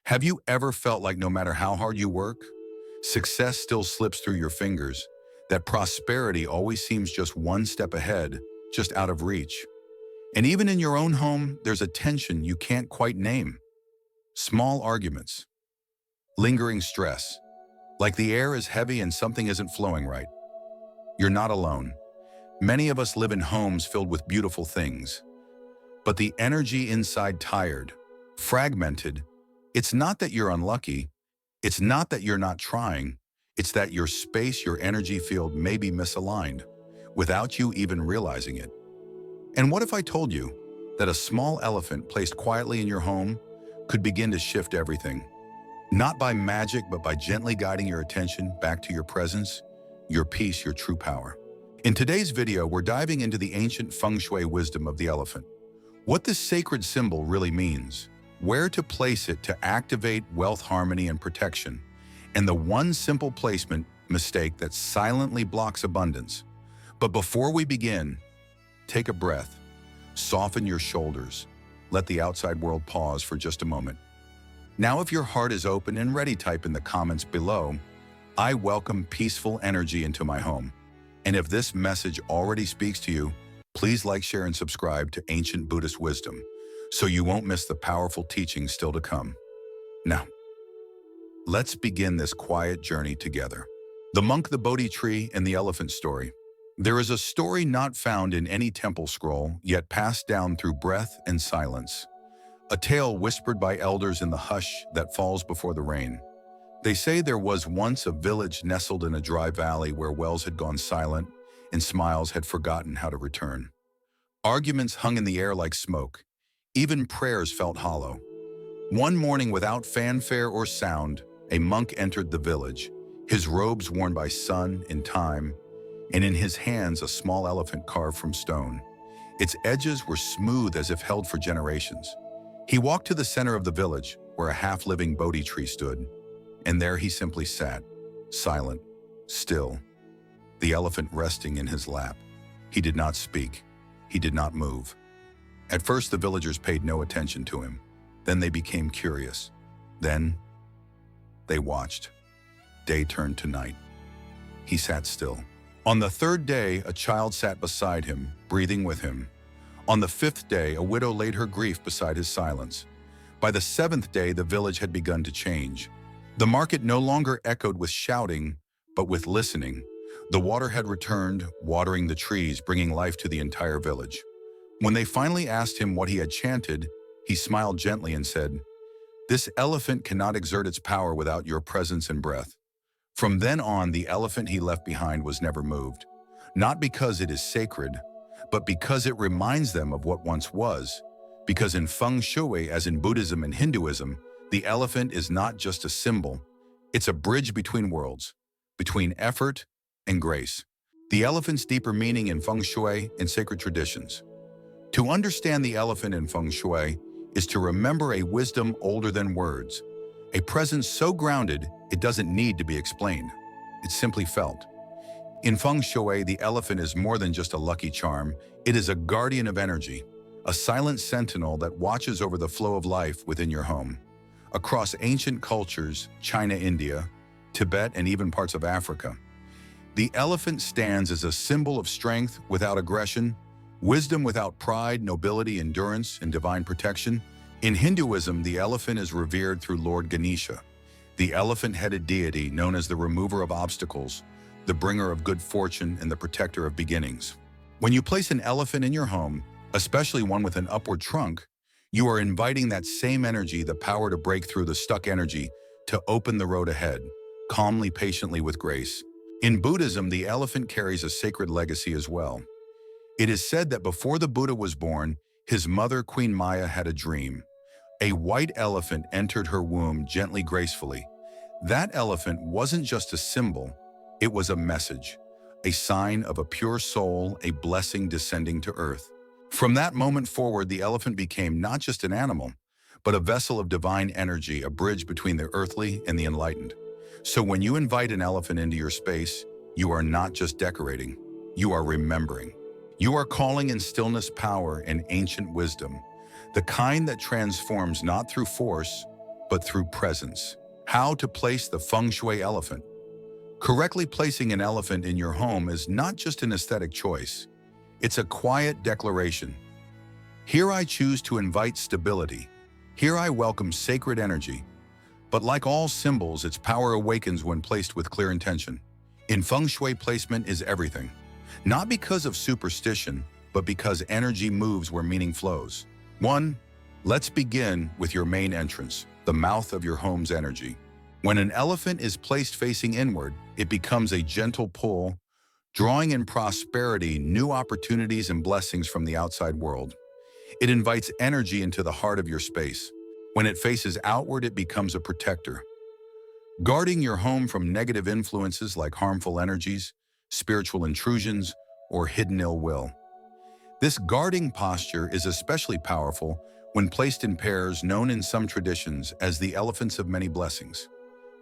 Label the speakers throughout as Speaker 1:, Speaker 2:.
Speaker 1: Have you ever felt like no matter how hard you work, success still slips through your fingers, that prosperity always seems just one step ahead, just out of reach? And even in your own home, there's a tension you can't quite name. Small arguments, lingering stress, like the air is heavy and something isn't flowing right. You're not alone. Many of us live in homes filled with beautiful things, but the energy inside tired, fragmented. It's not that you're unlucky. It's not that you're not trying. It's that your space, your energy field may be misaligned without you even realizing it. And what if I told you that a small elephant placed quietly in your home could begin to shift everything? Not by magic, but by gently guiding your attention back to your presence, your peace, your true power. In today's video, we're diving into the ancient Feng Shui wisdom of the elephant. What this sacred symbol really means, where to place it to activate wealth, harmony, and protection, and the one simple placement mistake that silently blocks abundance. But before we begin, take a breath, soften your shoulders, let the outside world pause for just a moment. Now, if your heart is open and ready, type in the comments below, "I welcome peaceful energy into my home." And if this message already speaks to you, please like, share, and subscribe to Ancient Buddhist Wisdom so you won't miss the powerful teachings still to come. Now, let's begin this quiet journey together. The monk, the Bodhi tree, and the elephant story. There is a story not found in any temple scroll, yet passed down through breath and silence. A tale whispered by elders in the hush that falls before the rain. They say there was once a village nestled in a dry valley where wells had gone silent and smiles had forgotten how to return. Arguments hung in the air like smoke. Even prayers felt hollow. One morning, without fanfare or sound, a monk entered the village, his robes worn by sun and time, and in his hands a small elephant carved from stone. Its edges were smooth as if held for generations. He walked to the center of the village, where a half-living Bodhi tree stood, and there he simply sat, silent, still, the elephant resting in his lap. He did not speak. He did not move. At first, the villagers paid no attention to him. Then they became curious. Then they watched. Day turned to night. He sat still. On the third day, a child sat beside him, breathing with him. On the fifth day, a widow laid her grief beside his silence. By the seventh day, the village had begun to change. The market no longer echoed with shouting, but with listening. The water had returned, watering the trees, bringing life to the entire village. When they finally asked him what he had chanted, he smiled gently and said, "This elephant cannot exert its power without your presence and breath." From then on, the elephant he left behind was never moved, not because it is sacred, but because it reminds them of what once was. Because in Feng Shui, as in Buddhism and Hinduism, the elephant is not just a symbol, it's a bridge between worlds, between effort and grace. The elephant's deeper meaning in Feng Shui and sacred traditions. To understand the elephant in Feng Shui is to remember a wisdom older than words, a presence so grounded it doesn't need to be explained. It's simply felt. In Feng Shui, the elephant is more than just a lucky charm. It is a guardian of energy, a silent sentinel that watches over the flow of life within your home. Across ancient cultures, China, India, Tibet, and even parts of Africa, the elephant stands as a symbol of strength without aggression, wisdom without pride, nobility, endurance, and divine protection. In Hinduism, the elephant is revered through Lord Ganesha, the elephant-headed deity known as the remover of obstacles, the bringer of good fortune, and the protector of beginnings. When you place an elephant in your home, especially one with an upward trunk, you are inviting that same energy, the power to break through the stuck energy, to open the road ahead, calmly, patiently, with grace. In Buddhism, the elephant carries a sacred legacy as well. It is said that before the Buddha was born, his mother, Queen Maya, had a dream. A white elephant entered her womb gently, gracefully. That elephant wasn't just a symbol, it was a message, a sign of a pure soul, a blessing descending to earth. From that moment forward, the elephant became not just an animal, but a vessel of divine energy, a bridge between the earthly and the enlightened. So when you invite an elephant into your space, you are not just decorating, you are remembering. You are calling in stillness, power, and ancient wisdom, the kind that transforms not through force, but through presence. How to place the Feng Shui elephant. Correctly placing an elephant in your home is not just an aesthetic choice. It's a quiet declaration. Here I choose to invite stability. Here I welcome sacred energy. But like all symbols, its power awakens when placed with clear intention. In Feng Shui, placement is everything. Not because of superstition, but because energy moves where meaning flows. 1. Let's begin with your main entrance, the mouth of your home's energy. When an elephant is placed facing inward, it becomes a gentle pull, drawing in prosperity, new opportunities, and blessings from the outside world. It invites energy into the heart of your space. When it faces outward, it becomes a protector, guarding your home from negative influences like harmful energies, spiritual intrusions, or hidden ill will. This guarding posture is especially powerful when placed in pairs, known in some traditions as the elephants of many blessings.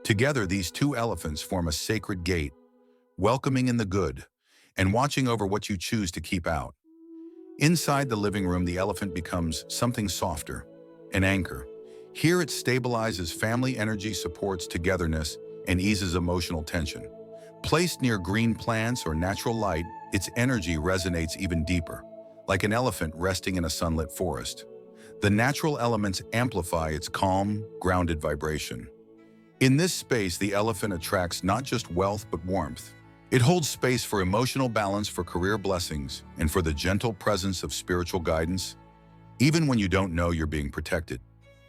Speaker 1: Together, these two elephants form a sacred gate, welcoming in the good and watching over what you choose to keep out. Inside the living room, the elephant becomes something softer, an anchor. Here it stabilizes family energy, supports togetherness, and eases emotional tension. Placed near green plants or natural light, its energy resonates even deeper, like an elephant resting in a sunlit forest. The natural elements amplify its calm, grounded vibration. In this space, the elephant attracts not just wealth but warmth. It holds space for emotional balance, for career blessings, and for the gentle presence of spiritual guidance, even when you don't know you're being protected.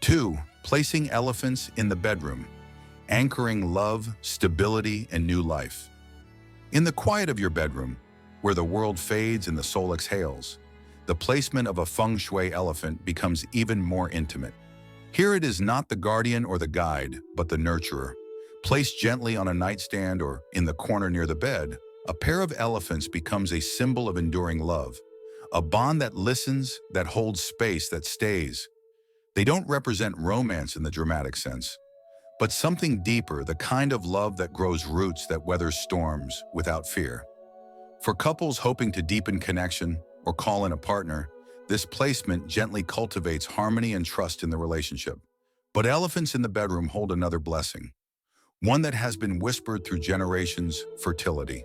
Speaker 1: 2. Placing elephants in the bedroom, anchoring love, stability, and new life. In the quiet of your bedroom, where the world fades and the soul exhales, the placement of a Feng Shui elephant becomes even more intimate. Here it is not the guardian or the guide, but the nurturer. Placed gently on a nightstand or in the corner near the bed, a pair of elephants becomes a symbol of enduring love, a bond that listens, that holds space, that stays. They don't represent romance in the dramatic sense, but something deeper, the kind of love that grows roots, that weathers storms without fear. For couples hoping to deepen connection or call in a partner, this placement gently cultivates harmony and trust in the relationship. But elephants in the bedroom hold another blessing, one that has been whispered through generations: fertility.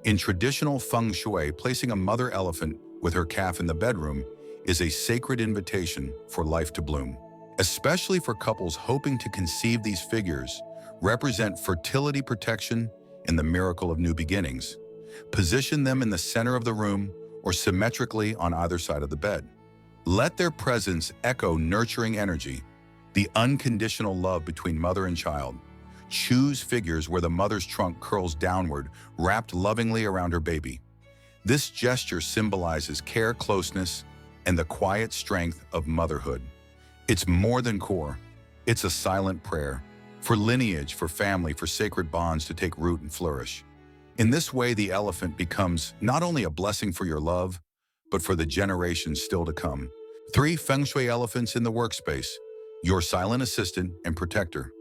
Speaker 1: In traditional Feng Shui, placing a mother elephant with her calf in the bedroom is a sacred invitation for life to bloom. Especially for couples hoping to conceive, these figures represent fertility, protection, and the miracle of new beginnings. Position them in the center of the room or symmetrically on either side of the bed. Let their presence echo nurturing energy, the unconditional love between mother and child. Choose figures where the mother's trunk curls downward, wrapped lovingly around her baby. This gesture symbolizes care, closeness, and the quiet strength of motherhood. It's more than core. It's a silent prayer for lineage, for family, for sacred bonds to take root and flourish. In this way, the elephant becomes not only a blessing for your love, but for the generations still to come. 3. Feng Shui elephants in the workspace, your silent assistant and protector.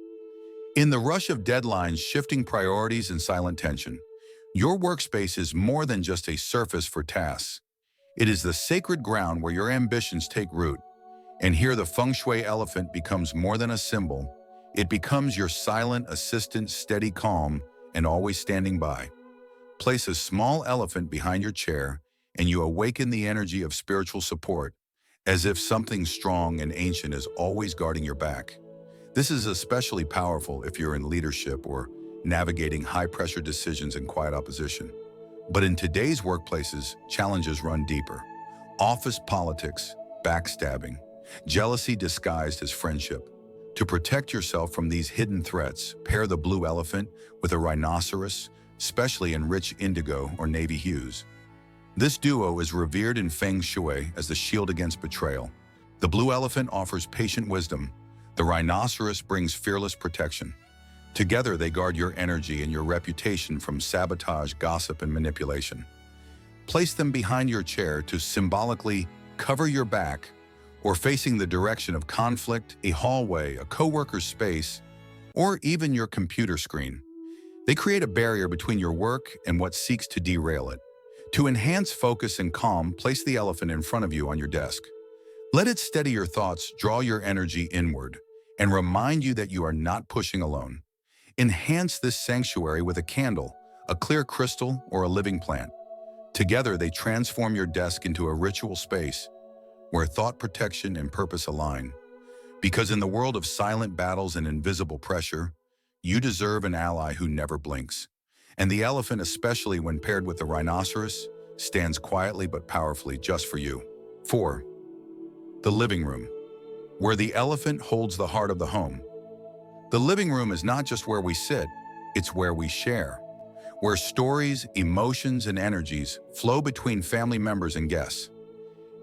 Speaker 1: In the rush of deadlines, shifting priorities, and silent tension, your workspace is more than just a surface for tasks. It is the sacred ground where your ambitions take root. And here the Feng Shui elephant becomes more than a symbol. It becomes your silent assistant, steady, calm, and always standing by. Place a small elephant behind your chair, and you awaken the energy of spiritual support, as if something strong and ancient is always guarding your back. This is especially powerful if you're in leadership or navigating high-pressure decisions in quiet opposition. But in today's workplaces, challenges run deeper. Office politics, backstabbing, jealousy disguised as friendship. To protect yourself from these hidden threats, pair the blue elephant with a rhinoceros, especially in rich indigo or navy hues. This duo is revered in Feng Shui as the shield against betrayal. The blue elephant offers patient wisdom. The rhinoceros brings fearless protection. Together, they guard your energy and your reputation from sabotage, gossip, and manipulation. Place them behind your chair to symbolically cover your back, or facing the direction of conflict, a hallway, a coworker's space, or even your computer screen. They create a barrier between your work and what seeks to derail it. To enhance focus and calm, place the elephant in front of you on your desk. Let it steady your thoughts, draw your energy inward, and remind you that you are not pushing alone. Enhance this sanctuary with a candle, a clear crystal, or a living plant. Together, they transform your desk into a ritual space where thought, protection, and purpose align. Because in the world of silent battles and invisible pressure, you deserve an ally who never blinks. And the elephant, especially when paired with the rhinoceros, stands quietly but powerfully just for you. 4. The living room, where the elephant holds the heart of the home. The living room is not just where we sit, it's where we share, where stories, emotions, and energies flow between family members and guests.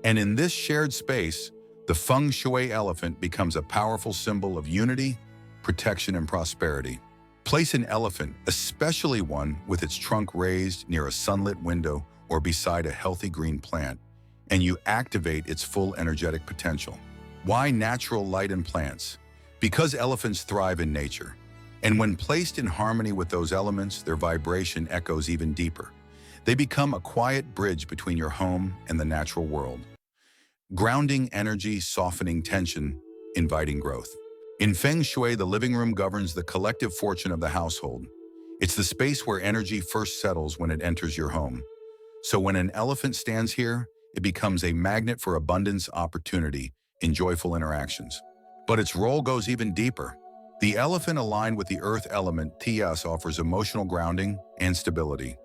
Speaker 1: And in this shared space, the Feng Shui elephant becomes a powerful symbol of unity, protection, and prosperity. Place an elephant, especially one with its trunk raised near a sunlit window or beside a healthy green plant, and you activate its full energetic potential. Why natural light and plants? Because elephants thrive in nature, and when placed in harmony with those elements, their vibration echoes even deeper. They become a quiet bridge between your home and the natural world. Grounding energy, softening tension, inviting growth. In Feng Shui, the living room governs the collective fortune of the household. It's the space where energy first settles when it enters your home. So when an elephant stands here, it becomes a magnet for abundance, opportunity, and joyful interactions. But its role goes even deeper. The elephant, aligned with the earth element, Tias, offers emotional grounding and stability.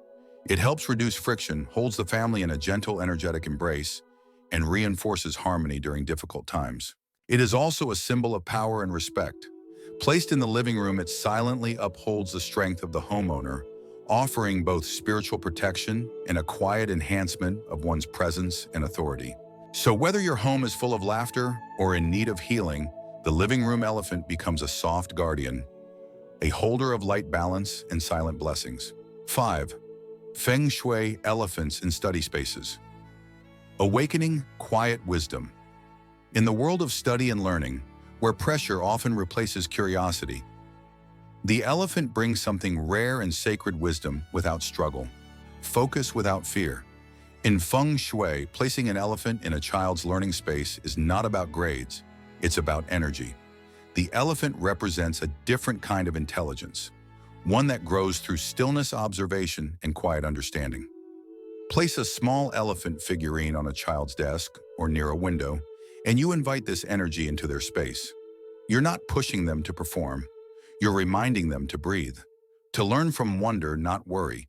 Speaker 1: It helps reduce friction, holds the family in a gentle, energetic embrace, and reinforces harmony during difficult times. It is also a symbol of power and respect. Placed in the living room, it silently upholds the strength of the homeowner, offering both spiritual protection and a quiet enhancement of one's presence and authority. So whether your home is full of laughter or in need of healing, the living room elephant becomes a soft guardian, a holder of light, balance, and silent blessings. 5. Feng Shui elephants in study spaces. Awakening quiet wisdom. In the world of study and learning, where pressure often replaces curiosity, the elephant brings something rare and sacred: wisdom without struggle, focus without fear. In Feng Shui, placing an elephant in a child's learning space is not about grades, it's about energy. The elephant represents a different kind of intelligence, one that grows through stillness, observation, and quiet understanding. Place a small elephant figurine on a child's desk or near a window, and you invite this energy into their space. You're not pushing them to perform. You're reminding them to breathe, to learn from wonder, not worry,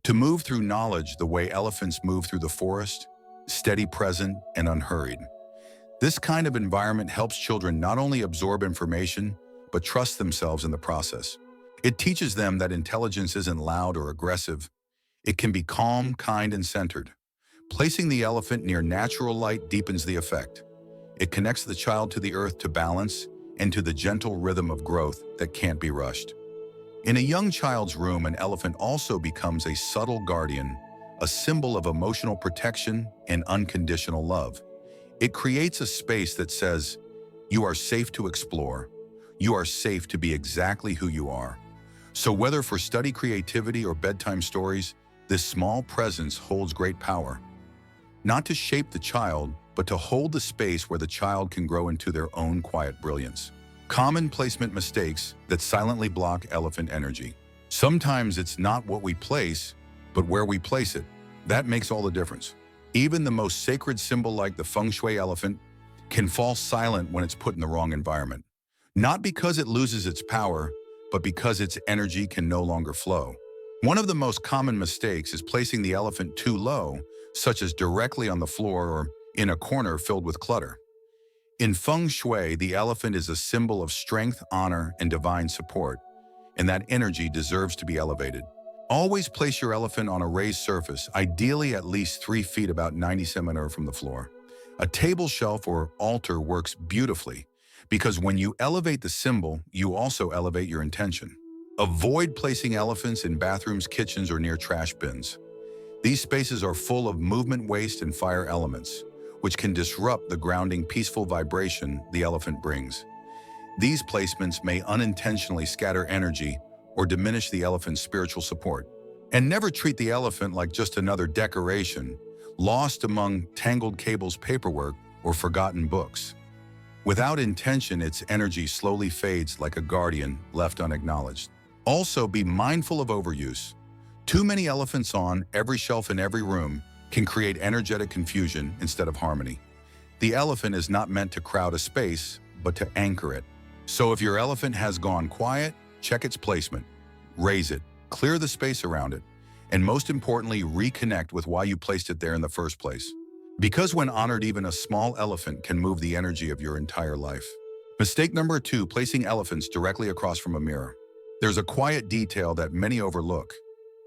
Speaker 1: to move through knowledge the way elephants move through the forest, steady, present, and unhurried. This kind of environment helps children not only absorb information, but trust themselves in the process. It teaches them that intelligence isn't loud or aggressive. It can be calm, kind, and centered. Placing the elephant near natural light deepens the effect. It connects the child to the earth, to balance, and to the gentle rhythm of growth that can't be rushed. In a young child's room, an elephant also becomes a subtle guardian, a symbol of emotional protection and unconditional love. It creates a space that says, you are safe to explore. You are safe to be exactly who you are. So whether for study, creativity, or bedtime stories, this small presence holds great power. Not to shape the child, but to hold the space where the child can grow into their own quiet brilliance. Common placement mistakes that silently block elephant energy. Sometimes it's not what we place, but where we place it. That makes all the difference. Even the most sacred symbol like the Feng Shui elephant can fall silent when it's put in the wrong environment. Not because it loses its power, but because its energy can no longer flow. One of the most common mistakes is placing the elephant too low, such as directly on the floor or in a corner filled with clutter. In Feng Shui, the elephant is a symbol of strength, honor, and divine support, and that energy deserves to be elevated. Always place your elephant on a raised surface, ideally at least 3 feet, about 90 centimeters from the floor. A table, shelf, or altar works beautifully, because when you elevate the symbol, you also elevate your intention. Avoid placing elephants in bathrooms, kitchens, or near trash bins. These spaces are full of movement, waste, and fire elements, which can disrupt the grounding, peaceful vibration the elephant brings. These placements may unintentionally scatter energy or diminish the elephant's spiritual support. And never treat the elephant like just another decoration, lost among tangled cables, paperwork, or forgotten books. Without intention, its energy slowly fades like a guardian left unacknowledged. Also, be mindful of overuse. Too many elephants on every shelf in every room can create energetic confusion instead of harmony. The elephant is not meant to crowd a space, but to anchor it. So if your elephant has gone quiet, check its placement, raise it, clear the space around it, and most importantly, reconnect with why you placed it there in the first place. Because when honored, even a small elephant can move the energy of your entire life. Mistake number 2, placing elephants directly across from a mirror. There's a quiet detail that many overlook,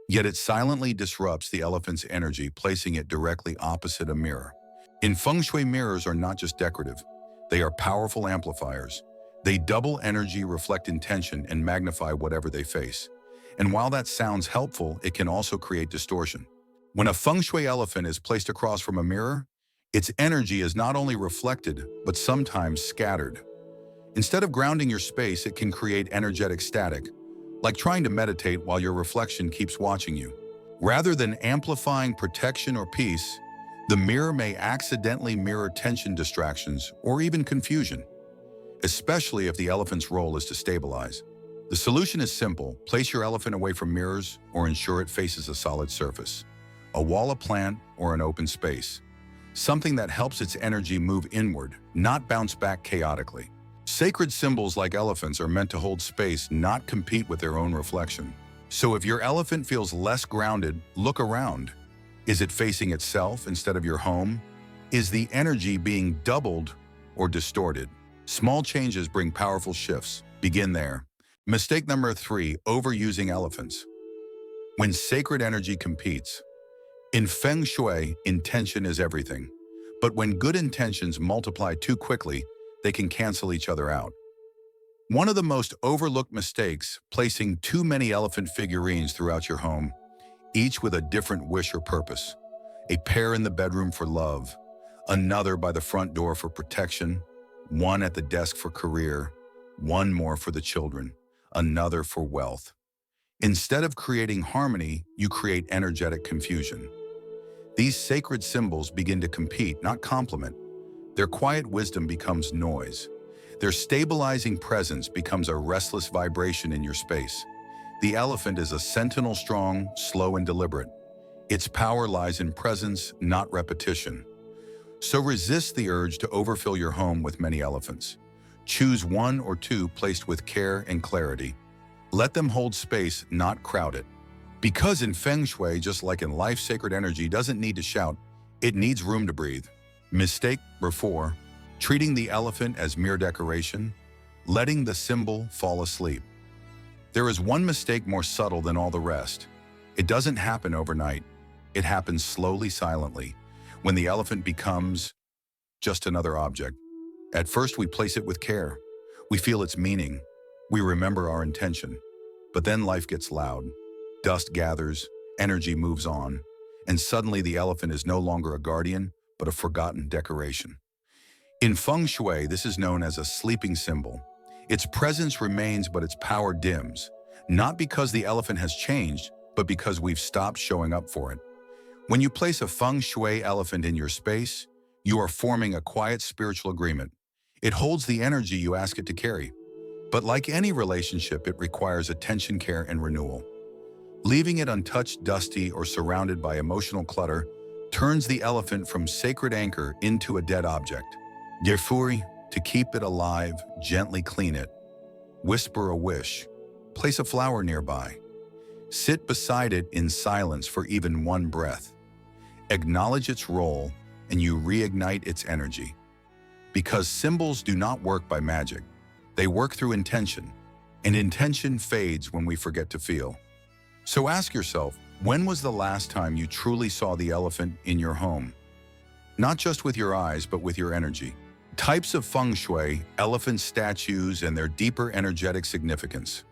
Speaker 1: yet it silently disrupts the elephant's energy, placing it directly opposite a mirror. In Feng Shui, mirrors are not just decorative. They are powerful amplifiers. They double energy, reflect intention, and magnify whatever they face. And while that sounds helpful, it can also create distortion. When a Feng Shui elephant is placed across from a mirror, its energy is not only reflected, but sometimes scattered. Instead of grounding your space, it can create energetic static, like trying to meditate while your reflection keeps watching you. Rather than amplifying protection or peace, the mirror may accidentally mirror tension, distractions, or even confusion, especially if the elephant's role is to stabilize. The solution is simple: place your elephant away from mirrors or ensure it faces a solid surface, a wall, a plant, or an open space. Something that helps its energy move inward, not bounce back chaotically. Sacred symbols like elephants are meant to hold space, not compete with their own reflection. So if your elephant feels less grounded, look around. Is it facing itself instead of your home? Is the energy being doubled or distorted? Small changes bring powerful shifts. Begin there. Mistake number 3, overusing elephants. When sacred energy competes. In Feng Shui, intention is everything. But when good intentions multiply too quickly, they can cancel each other out. One of the most overlooked mistakes, placing too many elephant figurines throughout your home, each with a different wish or purpose. A pair in the bedroom for love, another by the front door for protection, one at the desk for career, one more for the children, another for wealth. Instead of creating harmony, you create energetic confusion. These sacred symbols begin to compete, not complement. Their quiet wisdom becomes noise. Their stabilizing presence becomes a restless vibration in your space. The elephant is a sentinel, strong, slow, and deliberate. Its power lies in presence, not repetition. So resist the urge to overfill your home with many elephants. Choose 1 or 2 placed with care and clarity. Let them hold space, not crowd it. Because in Feng Shui, just like in life, sacred energy doesn't need to shout, it needs room to breathe. Mistake number 4, treating the elephant as mere decoration, letting the symbol fall asleep. There is one mistake more subtle than all the rest. It doesn't happen overnight. It happens slowly, silently, when the elephant becomes just another object. At first, we place it with care. We feel its meaning. We remember our intention. But then life gets loud. Dust gathers, energy moves on, and suddenly the elephant is no longer a guardian, but a forgotten decoration. In Feng Shui, this is known as a sleeping symbol. Its presence remains, but its power dims, not because the elephant has changed, but because we've stopped showing up for it. When you place a Feng Shui elephant in your space, you are forming a quiet spiritual agreement. It holds the energy you ask it to carry. But like any relationship, it requires attention, care, and renewal. Leaving it untouched, dusty, or surrounded by emotional clutter turns the elephant from sacred anchor into a dead object. Therefore, to keep it alive, gently clean it. Whisper a wish. Place a flower nearby. Sit beside it in silence for even one breath. Acknowledge its role, and you reignite its energy. Because symbols do not work by magic. They work through intention, and intention fades when we forget to feel. So ask yourself, when was the last time you truly saw the elephant in your home? Not just with your eyes, but with your energy. Types of Feng Shui, elephant statues, and their deeper energetic significance.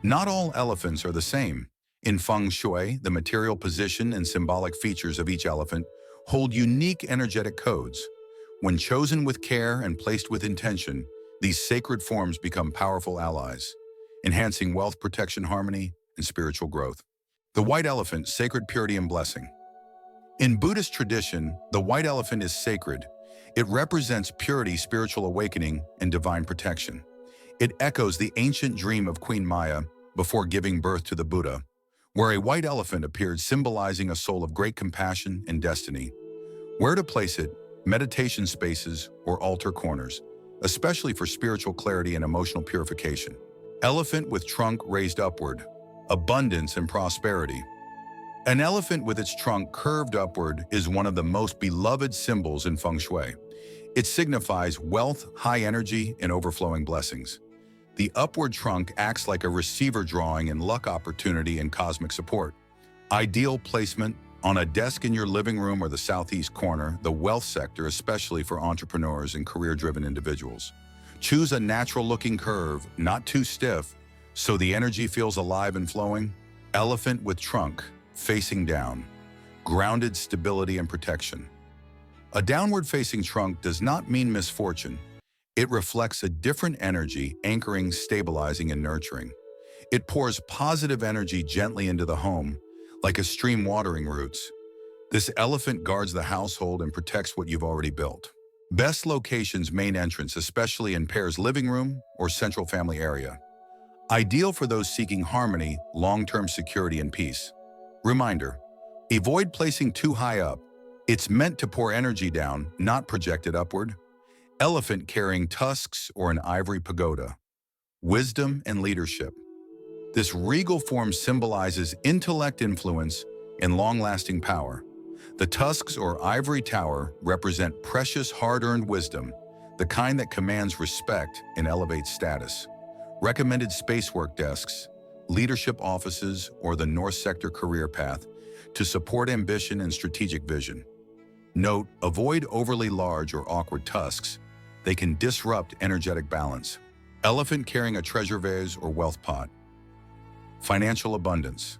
Speaker 1: Not all elephants are the same. In Feng Shui, the material position and symbolic features of each elephant hold unique energetic codes. When chosen with care and placed with intention, these sacred forms become powerful allies, enhancing wealth, protection, harmony, and spiritual growth. The white elephant, sacred purity and blessing. In Buddhist tradition, the white elephant is sacred. It represents purity, spiritual awakening, and divine protection. It echoes the ancient dream of Queen Maya before giving birth to the Buddha, where a white elephant appeared symbolizing a soul of great compassion and destiny. Where to place it? Meditation spaces or altar corners, especially for spiritual clarity and emotional purification. Elephant with trunk raised upward, abundance and prosperity. An elephant with its trunk curved upward is one of the most beloved symbols in Feng Shui. It signifies wealth, high energy, and overflowing blessings. The upward trunk acts like a receiver drawing in luck, opportunity, and cosmic support. Ideal placement on a desk in your living room or the southeast corner, the wealth sector, especially for entrepreneurs and career-driven individuals. Choose a natural-looking curve, not too stiff, so the energy feels alive and flowing. Elephant with trunk, facing down. Grounded stability and protection. A downward-facing trunk does not mean misfortune. It reflects a different energy, anchoring, stabilizing, and nurturing. It pours positive energy gently into the home, like a stream watering roots. This elephant guards the household and protects what you've already built. Best locations: main entrance, especially in pairs, living room or central family area. Ideal for those seeking harmony, long-term security, and peace. Reminder: avoid placing too high up. It's meant to pour energy down, not project it upward. Elephant carrying tusks or an ivory pagoda. Wisdom and leadership. This regal form symbolizes intellect, influence, and long-lasting power. The tusks or ivory tower represent precious, hard-earned wisdom, the kind that commands respect and elevates status. Recommended spacework: desks, leadership offices, or the North Sector career path to support ambition and strategic vision. Note: avoid overly large or awkward tusks. They can disrupt energetic balance. Elephant carrying a treasure vase or wealth pot. Financial abundance.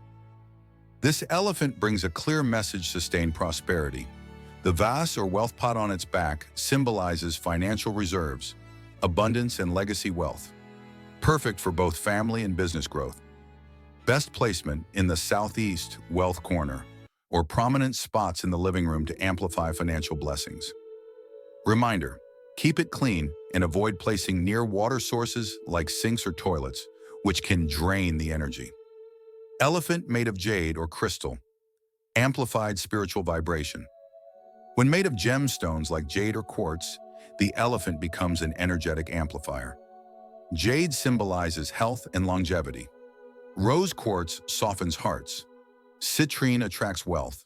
Speaker 1: This elephant brings a clear message: sustained prosperity. The vase or wealth pot on its back symbolizes financial reserves, abundance, and legacy wealth. Perfect for both family and business growth. Best placement: in the southeast wealth corner or prominent spots in the living room to amplify financial blessings. Reminder: keep it clean and avoid placing near water sources like sinks or toilets, which can drain the energy. Elephant made of jade or crystal. Amplified spiritual vibration. When made of gemstones like jade or quartz, the elephant becomes an energetic amplifier. Jade symbolizes health and longevity. Rose quartz softens hearts. Citrine attracts wealth.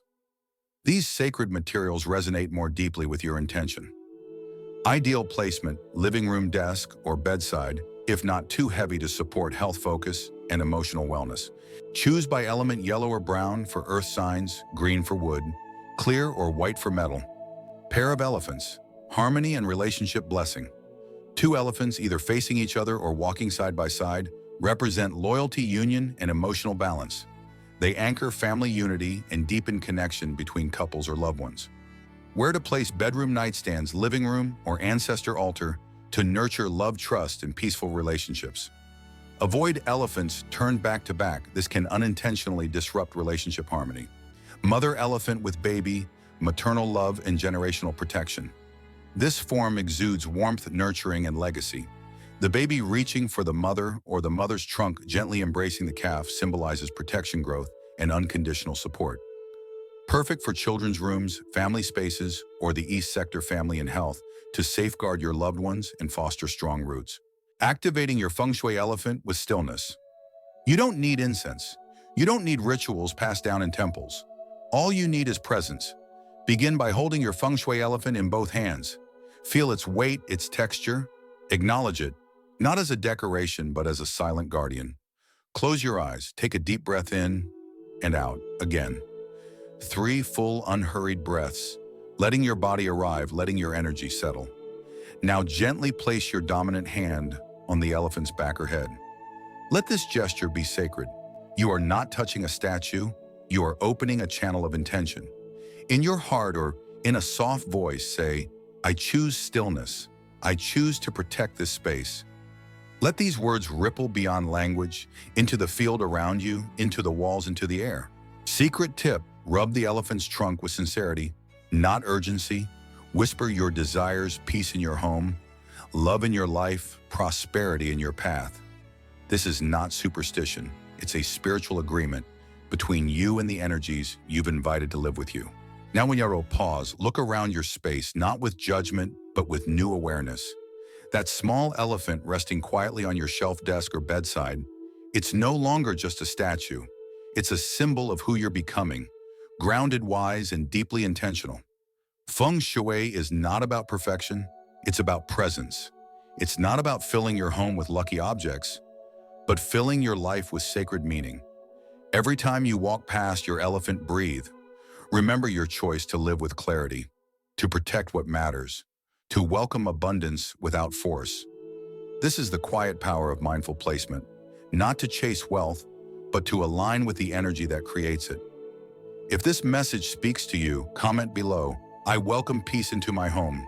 Speaker 1: These sacred materials resonate more deeply with your intention. Ideal placement: living room, desk, or bedside, if not too heavy to support health, focus, and emotional wellness. Choose by element: yellow or brown for earth signs, green for wood, clear or white for metal. Pair of elephants: harmony and relationship blessing. Two elephants either facing each other or walking side by side represent loyalty, union, and emotional balance. They anchor family unity and deepen connection between couples or loved ones. Where to place: bedroom nightstands, living room, or ancestor altar to nurture love, trust, and peaceful relationships. Avoid elephants turned back to back. This can unintentionally disrupt relationship harmony. Mother elephant with baby, maternal love and generational protection. This form exudes warmth, nurturing, and legacy. The baby reaching for the mother or the mother's trunk gently embracing the calf symbolizes protection, growth, and unconditional support. Perfect for children's rooms, family spaces, or the East Sector family and health to safeguard your loved ones and foster strong roots. Activating your Feng Shui elephant with stillness. You don't need incense. You don't need rituals passed down in temples. All you need is presence. Begin by holding your Feng Shui elephant in both hands. Feel its weight, its texture. Acknowledge it, not as a decoration, but as a silent guardian. Close your eyes, take a deep breath in and out again. 3 full, unhurried breaths, letting your body arrive, letting your energy settle. Now gently place your dominant hand on the elephant's back or head. Let this gesture be sacred. You are not touching a statue, you are opening a channel of intention. In your heart or in a soft voice, say, "I choose stillness. I choose to protect this space." Let these words ripple beyond language, into the field around you, into the walls, into the air. Secret tip: rub the elephant's trunk with sincerity, not urgency. Whisper your desires, peace in your home, love in your life, prosperity in your path. This is not superstition. It's a spiritual agreement between you and the energies you've invited to live with you. Now when you're pause, look around your space, not with judgment, but with new awareness. That small elephant resting quietly on your shelf, desk, or bedside, it's no longer just a statue. It's a symbol of who you're becoming, grounded, wise, and deeply intentional. Feng Shui is not about perfection, it's about presence. It's not about filling your home with lucky objects, but filling your life with sacred meaning. Every time you walk past your elephant, breathe. Remember your choice to live with clarity, to protect what matters, to welcome abundance without force. This is the quiet power of mindful placement, not to chase wealth, but to align with the energy that creates it. If this message speaks to you, comment below. I welcome peace into my home.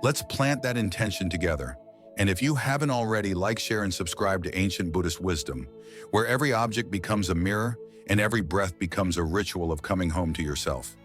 Speaker 1: Let's plant that intention together. And if you haven't already, like, share, and subscribe to Ancient Buddhist Wisdom, where every object becomes a mirror and every breath becomes a ritual of coming home to yourself.